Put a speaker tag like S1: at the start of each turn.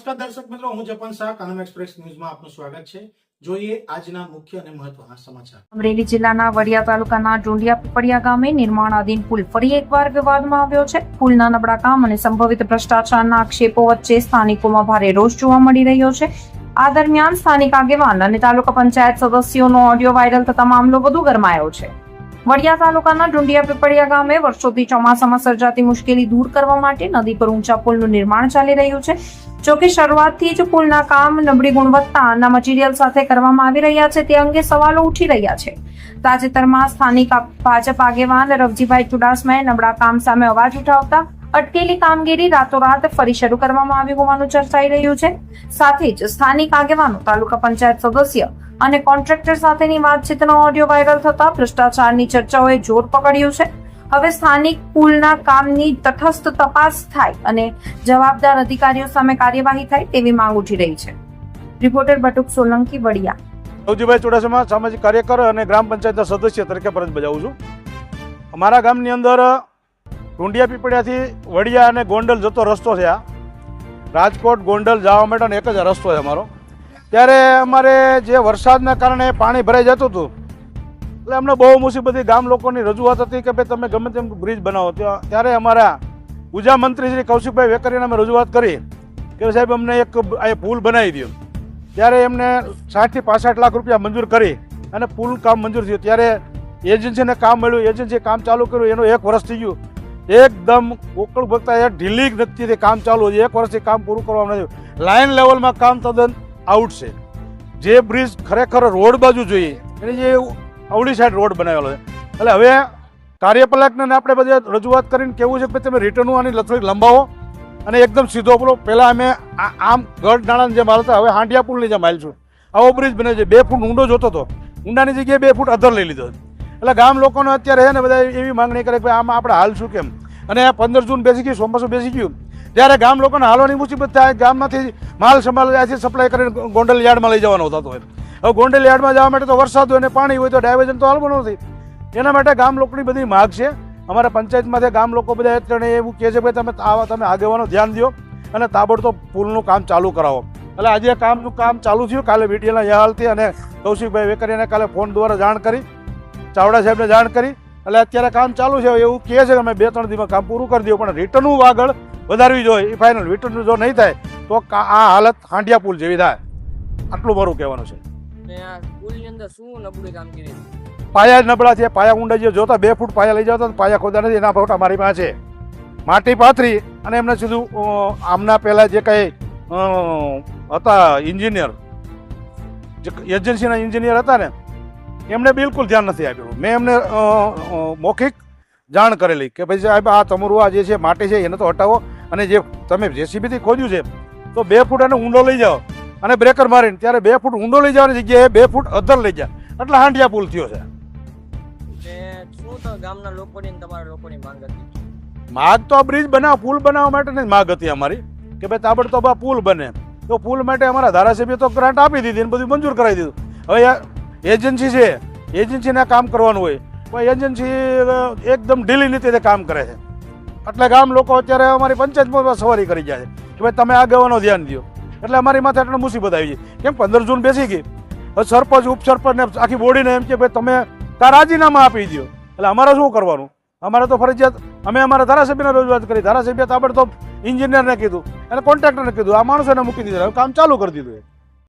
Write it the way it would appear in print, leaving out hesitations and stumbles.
S1: નમસ્કાર દર્શક મિત્રો, હું જપન શાહ, કાનમ એક્સપ્રેસ ન્યૂઝમાં આપનું સ્વાગત છે। જોઈએ આજના મુખ્ય અને મહત્વના સમાચાર।
S2: અમરેલી જિલ્લાના વડિયા તાલુકાના ડુંડિયા પીપળિયા ગામે નિર્માણાધીન પુલ ફરી એકવાર વિવાદમાં આવ્યો છે। પુલના નબળા કામ અને સંભવિત ભ્રષ્ટાચારના આક્ષેપો વચ્ચે સ્થાનિકોમાં ભારે રોષ જોવા મળી રહ્યો છે। આ દરમિયાન સ્થાનિક આગેવાન અને તાલુકા પંચાયત સદસ્યોનો ઓડિયો વાયરલ થતા મામલો વધુ ગરમાયો છે। વડિયા તાલુકાના ડુંડિયા પીપળિયા ગામે વર્ષોથી ચોમાસામાં સર્જાતી મુશ્કેલી દૂર કરવા માટે નદી પર ઊંચા પુલનું નિર્માણ ચાલી રહ્યું છે। જોકે શરૂઆતથી જ પુલના કામ નબળી ગુણવત્તાના મટીરીયલ સાથે કરવામાં આવી રહ્યા છે તે અંગે સવાલો ઉઠી રહ્યા છે। તાજેતરમાં સ્થાનિક ભાજપ આગેવાન રવજીભાઈ ચુડાસમાએ નબળા કામ સામે અવાજ ઉઠાવતા અટકેલી કામગીરી રાતોરાત ફરી શરૂ કરવામાં આવી હોવાનું ચર્ચાઈ રહ્યું છે। સાથે જ સ્થાનિક આગેવાનો, તાલુકા પંચાયત સદસ્ય અને કોન્ટ્રાક્ટર સાથેની વાતચીતનો ઓડિયો વાયરલ થતા ભ્રષ્ટાચારની ચર્ચાઓએ જોર પકડ્યું છે। હવે સ્થાનિક પુલના કામની તટસ્થ તપાસ થાય અને જવાબદાર અધિકારીઓ સામે કાર્યવાહી થાય તેવી માંગ ઉઠી રહી છે। રિપોર્ટર બટુક સોલંકી, વડિયા।
S3: રવજીભાઈ ચુડાસમા, સામાજિક કાર્યકર અને ગ્રામ પંચાયતના સદસ્ય તરીકે ફરજ બજાવું છું। અમારા ગામની અંદર ડુંડિયા પીપળિયાથી વડિયા અને ગોંડલ જતો રસ્તો છે। આ રાજકોટ ગોંડલ જવા માટેનો એક જ રસ્તો છે અમારો। ત્યારે અમારે જે વરસાદના કારણે પાણી ભરાઈ જતું હતું એટલે અમને બહુ મુસીબતી ગામ લોકોની રજૂઆત હતી કે ભાઈ તમે ગમે તેમ બ્રિજ બનાવો। ત્યારે અમારા ઉર્જા મંત્રી શ્રી કૌશિકભાઈ વેકરીને અમે રજૂઆત કરી કે સાહેબ અમને એક આ પુલ બનાવી દો। ત્યારે એમને 60 થી 65 લાખ રૂપિયા મંજૂર કરી અને પુલ કામ મંજૂર થયું। ત્યારે એજન્સીને કામ મળ્યું, એજન્સીએ કામ ચાલુ કર્યું, એનું 1 વર્ષ થઈ ગયું। એકદમ ઓકળ ભગતા ઢીલી નથી કામ ચાલુ, 1 વર્ષથી કામ પૂરું કરવામાં નથી। લાઇન લેવલમાં કામ તદ્દન આઉટ છે। જે બ્રિજ ખરેખર રોડ બાજુ જોઈએ એની જે અવળી સાઈડ રોડ બનાવેલો છે। એટલે હવે કાર્યપાલકને આપણે બધી રજૂઆત કરીને કેવું છે કે તમે રિટર્નો આની લથડી લંબાવો અને એકદમ સીધો બોલો। પહેલાં અમે આમ ગઢ નાણાંની જેમ હાલતા, હવે હાંડિયા પુલની જેમ હાલ છું। આવો બ્રિજ બને છે। 2 ફૂટ ઊંડો જોતો હતો, ઊંડાની જગ્યાએ 2 ફૂટ અધર લઈ લીધો। એટલે ગામ લોકોને અત્યારે છે ને બધા એવી માંગણી કરે કે ભાઈ આમાં આપણે હાલ શું કેમ। અને 15 જૂન બેસી ગયું, ચોમાસું બેસી ગયું, ત્યારે ગામ લોકોને હાલવાની મુસીબત થાય। ગામમાંથી માલ સંભાળ સપ્લાય કરીને ગોંડલ યાર્ડમાં લઈ જવાનો થતો હોય। હવે ગોંડલ યાર્ડમાં જવા માટે તો વરસાદ હોય ને પાણી હોય તો ડાયવર્ઝન તો હાલવાનું નથી। એના માટે ગામ લોકોની બધી માગ છે। અમારા પંચાયતમાંથી ગામ લોકો બધા અત્યારે એવું કહે છે કે તમે આગેવાનો ધ્યાન દો અને તાબડતોબ પુલનું કામ ચાલુ કરાવો। એટલે આજે કામનું કામ ચાલુ થયું। કાલે વીટીએલના યાહાલથી અને કૌશિકભાઈ વેકરીને કાલે ફોન દ્વારા જાણ કરી, ચાવડા સાહેબને જાણ કરી। એટલે અત્યારે કામ ચાલુ છે। એવું કહે છે કે અમે 2-3 દિવસમાં કામ પૂરું કરી દઈએ, પણ રિટર્નનું આગળ વધારવી જોઈએ। એ ફાઇનલ રિટર્ન જો નહીં થાય તો આ હાલત હાંડિયા પુલ જેવી થાય। આટલું મારું કહેવાનું છે।
S4: પુલની અંદર શું નબળી કામગીરી?
S3: પાયા નબળા છે, પાયા ઊંડા જે જોતા 2 ફૂટ પાયા લઈ જતા પાયા ખોદા નથી। એના ફોટા મારી પાસે છે। માટી પાથરી અને એમને સીધું આમના પહેલાં જે કંઈ હતા એન્જિનિયર, જે એજન્સીના એન્જિનિયર હતા ને, એમને બિલકુલ ધ્યાન નથી આપ્યું। મેં એમને મૌખિક જાણ કરેલી કે ભાઈ સાહેબ આ તમારું આ જે છે માટી છે એને તો હટાવો અને જે તમે જેસીબીથી ખોદ્યું છે તો 2 ફૂટ અને ઊંડો લઈ જાઓ અને બ્રેકર મારીને ત્યારે 2 ફૂટ ઊંડો લઈ જવાની જગ્યાએ 2 ફૂટ અધર લઈ જાય એટલે હાંડિયા પુલ થયો છે।
S4: શું તો ગામના લોકોની તમારા લોકોની માંગ હતી?
S3: માગ તો આ બ્રિજ બનાવ, પુલ બનાવવા માટેની માગ હતી અમારી કે ભાઈ તાબડતોબ આ પુલ બને। તો પુલ માટે અમારા ધારાસભ્ય તો ગ્રાન્ટ આપી દીધી અને બધું મંજૂર કરાવી દીધું। હવે એજન્સી છે, એજન્સીને કામ કરવાનું હોય, પણ એજન્સી એકદમ ઢીલી નીતિથી કામ કરે છે। એટલે ગામ લોકો અત્યારે અમારી પંચાયતમાં સવારી કરી જાય છે કે ભાઈ તમે આગેવાનો ધ્યાન દો। એટલે અમારી માથે એટલે મુસીબત આવી છે। કેમ 15 જૂન બેસી ગઈ, સરપંચ ઉપસરપંચ ને આખી બોડીને એમ કે ભાઈ તમે રાજીનામા આપી દો। એટલે અમારે શું કરવાનું? અમારે તો ફરજિયાત અમે અમારા ધારાસભ્યને રજૂઆત કરી, ધારાસભ્ય તાબડતોબ એન્જિનિયરને કીધું અને કોન્ટ્રાક્ટરને કીધું, આ માણસોને મૂકી દીધા, કામ ચાલુ કરી દીધું।